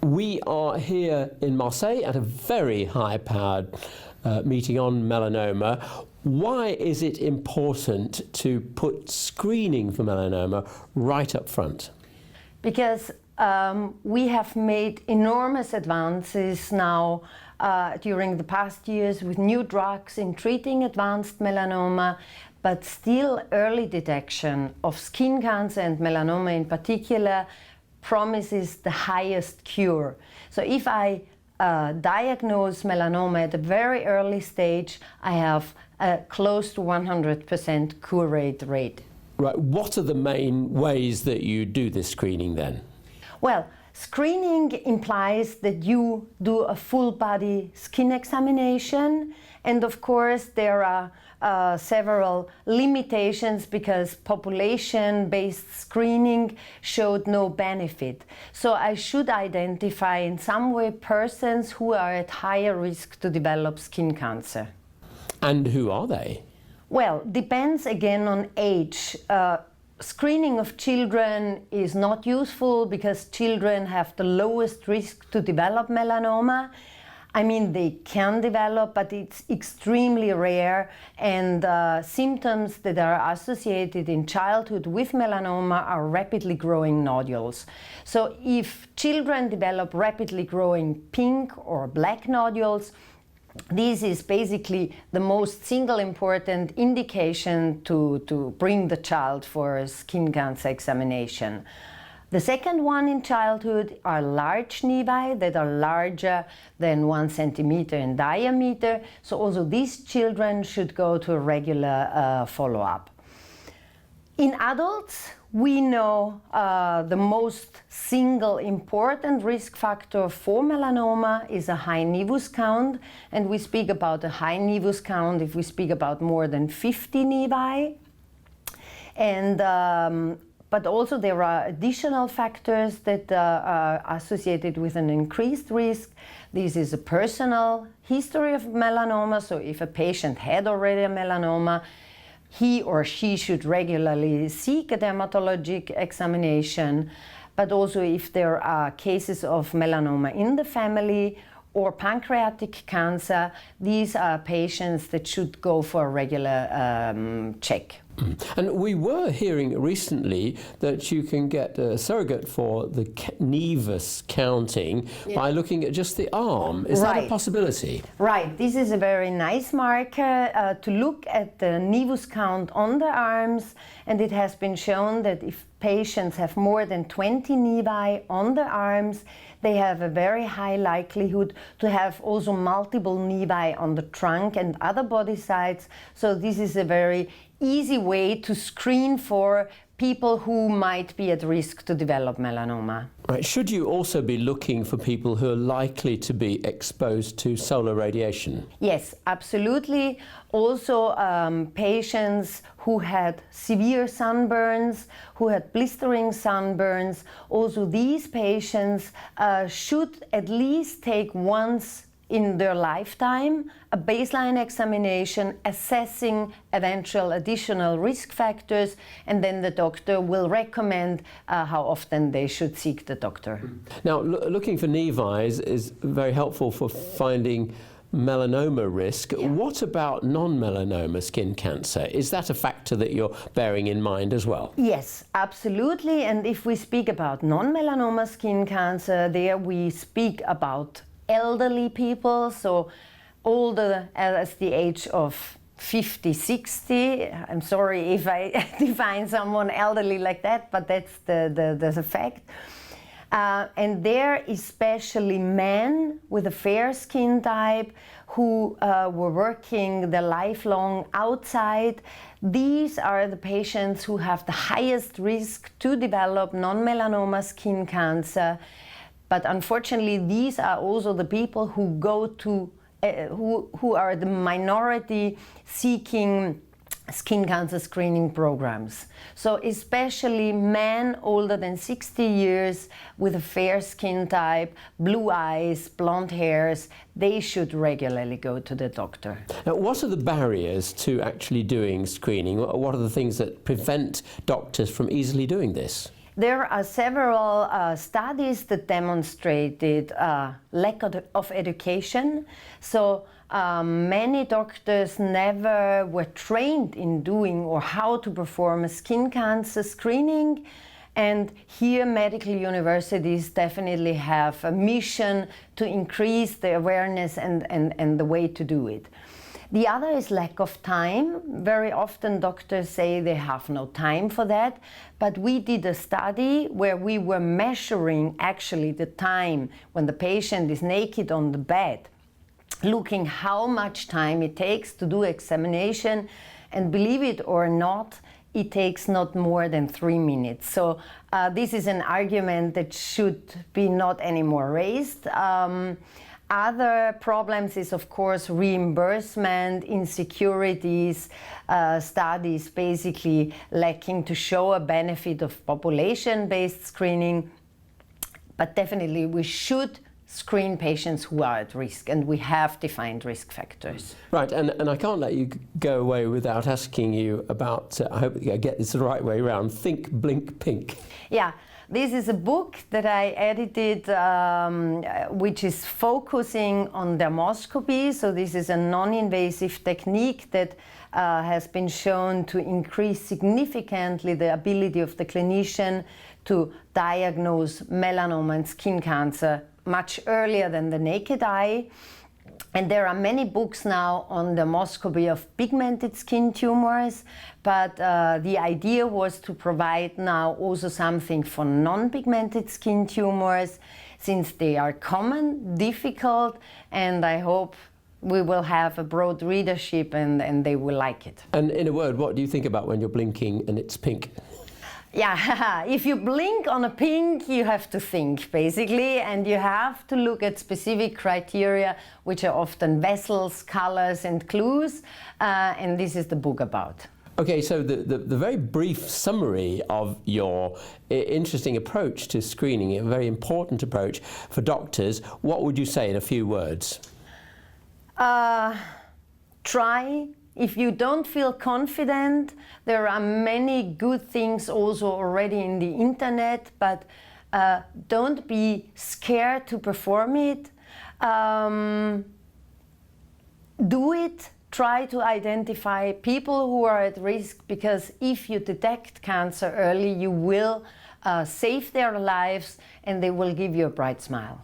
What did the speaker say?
We are here in Marseille at a very high-powered meeting on melanoma. Why is it important to put screening for melanoma right up front? Because we have made enormous advances now during the past years with new drugs in treating advanced melanoma, but still early detection of skin cancer and melanoma in particular promises the highest cure. So if I diagnose melanoma at a very early stage, I have a close to 100% cure rate. Right. What are the main ways that you do this screening then? Well, screening implies that you do a full body skin examination, and of course there are several limitations because population-based screening showed no benefit. So I should identify in some way persons who are at higher risk to develop skin cancer. And who are they? Well, depends again on age. Screening of children is not useful because children have the lowest risk to develop melanoma. I mean, they can develop, but it's extremely rare, and symptoms that are associated in childhood with melanoma are rapidly growing nodules. So if children develop rapidly growing pink or black nodules, this is basically the most single important indication to bring the child for a skin cancer examination. The second one in childhood are large nevi that are larger than 1 centimeter in diameter. So also these children should go to a regular follow-up. In adults, we know the most single important risk factor for melanoma is a high nevus count, and we speak about a high nevus count if we speak about more than 50 nevi. And but also there are additional factors that are associated with an increased risk. This is a personal history of melanoma, so if a patient had already a melanoma, he or she should regularly seek a dermatologic examination, but also if there are cases of melanoma in the family or pancreatic cancer, these are patients that should go for a regular check. And we were hearing recently that you can get a surrogate for the nevus counting by looking at just the arm. Is that a possibility? Right. This is a very nice marker to look at the nevus count on the arms, and it has been shown that if patients have more than 20 nevi on the arms, they have a very high likelihood to have also multiple nevi on the trunk and other body sites. So this is a very easy way to screen for people who might be at risk to develop melanoma. Right. Should you also be looking for people who are likely to be exposed to solar radiation? Yes, absolutely. Also patients who had severe sunburns, who had blistering sunburns, also these patients should at least take once in their lifetime a baseline examination assessing eventual additional risk factors, and then the doctor will recommend how often they should seek the doctor. Now, looking for nevi is very helpful for finding melanoma risk. Yeah. What about non-melanoma skin cancer? Is that a factor that you're bearing in mind as well? Yes, absolutely. And if we speak about non-melanoma skin cancer, there we speak about elderly people, so older as the age of 50, 60. I'm sorry if I define someone elderly like that, but that's the fact. And there especially men with a fair skin type who were working their lifelong outside. These are the patients who have the highest risk to develop non-melanoma skin cancer. But unfortunately, these are also the people who go to, who are the minority seeking skin cancer screening programs. So especially men older than 60 years with a fair skin type, blue eyes, blonde hairs, they should regularly go to the doctor. Now, what are the barriers to actually doing screening? What are the things that prevent doctors from easily doing this? There are several studies that demonstrated lack of education. So many doctors never were trained in doing or how to perform a skin cancer screening. And here medical universities definitely have a mission to increase the awareness and the way to do it. The other is lack of time. Very often doctors say they have no time for that, but we did a study where we were measuring actually the time when the patient is naked on the bed, looking how much time it takes to do examination, and believe it or not, it takes not more than 3 minutes. So this is an argument that should be not anymore raised. Other problems is, of course, reimbursement, insecurities, studies basically lacking to show a benefit of population-based screening. But definitely we should screen patients who are at risk, and we have defined risk factors. Right, and I can't let you go away without asking you about, I hope I get this the right way around, Think, Blink, Pink. Yeah. This is a book that I edited, which is focusing on dermoscopy. So this is a non-invasive technique that has been shown to increase significantly the ability of the clinician to diagnose melanoma and skin cancer much earlier than the naked eye. And there are many books now on dermoscopy of pigmented skin tumors, but the idea was to provide now also something for non-pigmented skin tumors, since they are common, difficult, and I hope we will have a broad readership and they will like it. And in a word, what do you think about when you're blinking and it's pink? Yeah, if you blink on a pink, you have to think, basically, and you have to look at specific criteria, which are often vessels, colors, and clues, and this is the book about. Okay, so the very brief summary of your interesting approach to screening, a very important approach for doctors, what would you say in a few words? Try. If you don't feel confident, there are many good things also already in the internet, but don't be scared to perform it. Do it. Try to identify people who are at risk, because if you detect cancer early, you will save their lives and they will give you a bright smile.